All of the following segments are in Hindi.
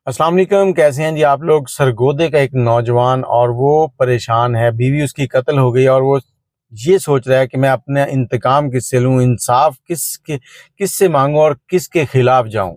अस्सलाम वालेकुम, कैसे हैं जी आप लोग। सरगोदे का एक नौजवान और वो परेशान है, बीवी उसकी कत्ल हो गई और वो ये सोच रहा है कि मैं अपना इंतकाम किससे लूं, इंसाफ किससे मांगूं और किसके खिलाफ जाऊं।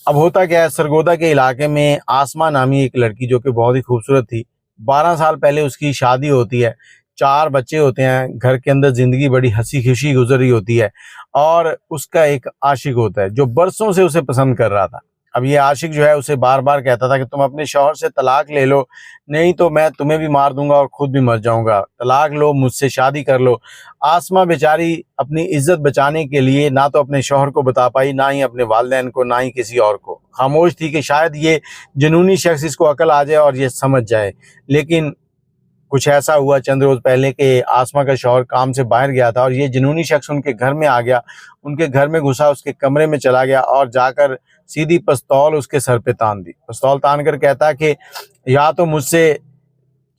अब होता क्या है, सरगोदा के इलाके में आसमा नामी एक लड़की जो कि बहुत ही खूबसूरत थी, 12 साल पहले उसकी शादी होती है, 4 बच्चे होते हैं, घर के अंदर जिंदगी बड़ी हंसी खुशी गुजर रही होती है और उसका एक आशिक होता है जो बरसों से उसे पसंद कर रहा था। अब ये आशिक जो है उसे बार बार कहता था कि तुम अपने शौहर से तलाक ले लो, नहीं तो मैं तुम्हें भी मार दूंगा और खुद भी मर जाऊंगा, तलाक लो, मुझसे शादी कर लो। आसमा बेचारी अपनी इज्जत बचाने के लिए ना तो अपने शौहर को बता पाई, ना ही अपने वालिदैन को, ना ही किसी और को। खामोश थी कि शायद ये जुनूनी शख्स इसको अकल आ जाए और ये समझ जाए। लेकिन कुछ ऐसा हुआ चंद रोज पहले कि आसमा का शौहर काम से बाहर गया था और ये जुनूनी शख्स उनके घर में आ गया, उनके घर में घुसा, उसके कमरे में चला गया और जाकर सीधी पिस्तौल उसके सर पे तान दी। पिस्तौल तान कर कहता कि या तो मुझसे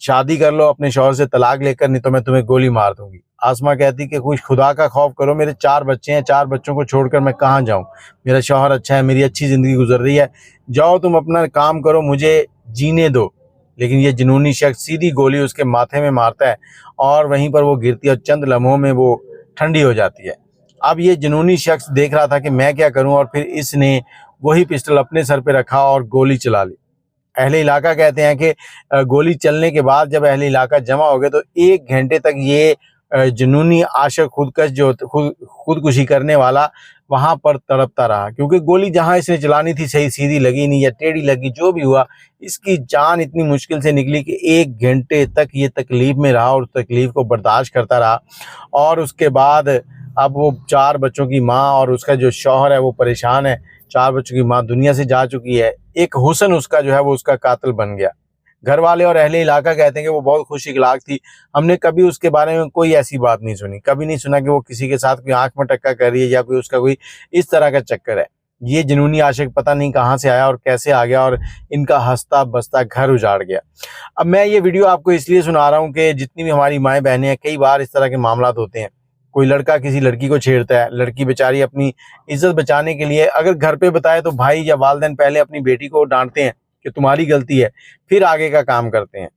शादी कर लो अपने शौहर से तलाक लेकर, नहीं तो मैं तुम्हें गोली मार दूंगी। आसमा कहती कि कुछ खुदा का खौफ करो, मेरे 4 बच्चे हैं, 4 बच्चों को छोड़कर मैं कहाँ जाऊं, मेरा शौहर अच्छा है, मेरी अच्छी जिंदगी गुजर रही है, जाओ तुम अपना काम करो, मुझे जीने दो। लेकिन ये जुनूनी शख्स सीधी गोली उसके माथे में मारता है और वहीं पर वो गिरती है और चंद लम्हों में वो ठंडी हो जाती है। अब ये जुनूनी शख्स देख रहा था कि मैं क्या करूं और फिर इसने वही पिस्टल अपने सर पे रखा और गोली चला ली। अहले इलाका कहते हैं कि गोली चलने के बाद जब अहले इलाका जमा हो गए तो 1 घंटे तक ये जुनूनी आशिक खुदकश जो खुदकुशी करने वाला वहां पर तड़पता रहा, क्योंकि गोली जहां इसने चलानी थी सही सीधी लगी नहीं या टेढ़ी लगी, जो भी हुआ इसकी जान इतनी मुश्किल से निकली कि 1 घंटे तक ये तकलीफ में रहा और तकलीफ को बर्दाश्त करता रहा। और उसके बाद अब वो 4 बच्चों की माँ और उसका जो शौहर है वो परेशान है। 4 बच्चों की माँ दुनिया से जा चुकी है, एक हुस्न उसका जो है वो उसका कातिल बन गया। घर वाले और अहले इलाका कहते हैं कि वो बहुत खुश इखलाक थी, हमने कभी उसके बारे में कोई ऐसी बात नहीं सुनी, कभी नहीं सुना कि वो किसी के साथ कोई आंख में टक्का कर रही है या कोई उसका कोई इस तरह का चक्कर है। ये जुनूनी आशिक पता नहीं कहाँ से आया और कैसे आ गया और इनका हंसता बसता घर उजाड़ गया। अब मैं ये वीडियो आपको इसलिए सुना रहा हूँ कि जितनी भी हमारी माएँ बहनें हैं, कई बार इस तरह के मामला होते हैं, कोई लड़का किसी लड़की को छेड़ता है, लड़की बेचारी अपनी इज्जत बचाने के लिए अगर घर पे बताए तो भाई या वालिदैन पहले अपनी बेटी को डांटते हैं कि तुम्हारी गलती है, फिर आगे का काम करते हैं।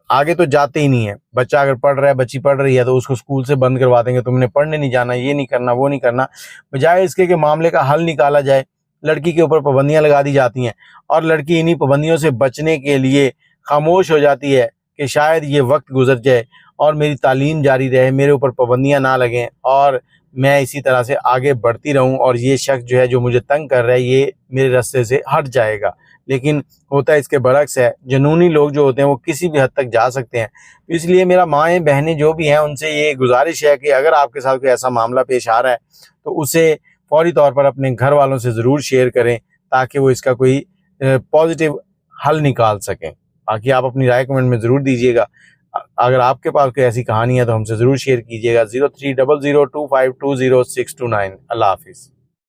आगे तो जाते ही नहीं है। बच्चा अगर पढ़ रहा है, बच्ची पढ़ रही है तो उसको स्कूल से बंद करवा देंगे, तुमने पढ़ने नहीं जाना, ये नहीं करना, वो नहीं करना। बजाय इसके कि मामले का हल निकाला जाए, लड़की के ऊपर पाबंदियां लगा दी जाती हैं और लड़की इन्हीं पाबंदियों से बचने के लिए खामोश हो जाती है कि शायद ये वक्त गुजर जाए और मेरी तालीम जारी रहे, मेरे ऊपर पाबंदियां ना लगें और मैं इसी तरह से आगे बढ़ती रहूं और ये शख्स जो है जो मुझे तंग कर रहा है ये मेरे रास्ते से हट जाएगा। लेकिन होता इसके बरक्स है, जुनूनी लोग जो होते हैं वो किसी भी हद तक जा सकते हैं। इसलिए मेरा माएँ बहनें जो भी हैं उनसे ये गुजारिश है कि अगर आपके साथ कोई ऐसा मामला पेश आ रहा है तो उसे फौरी तौर पर अपने घर वालों से ज़रूर शेयर करें ताकि वो इसका कोई पॉजिटिव हल निकाल सकें। बाकी आप अपनी राय कमेंट में ज़रूर दीजिएगा। अगर आपके पास कोई ऐसी कहानी है तो हमसे ज़रूर शेयर कीजिएगा। 03002520 629। अल्लाह हाफिज़।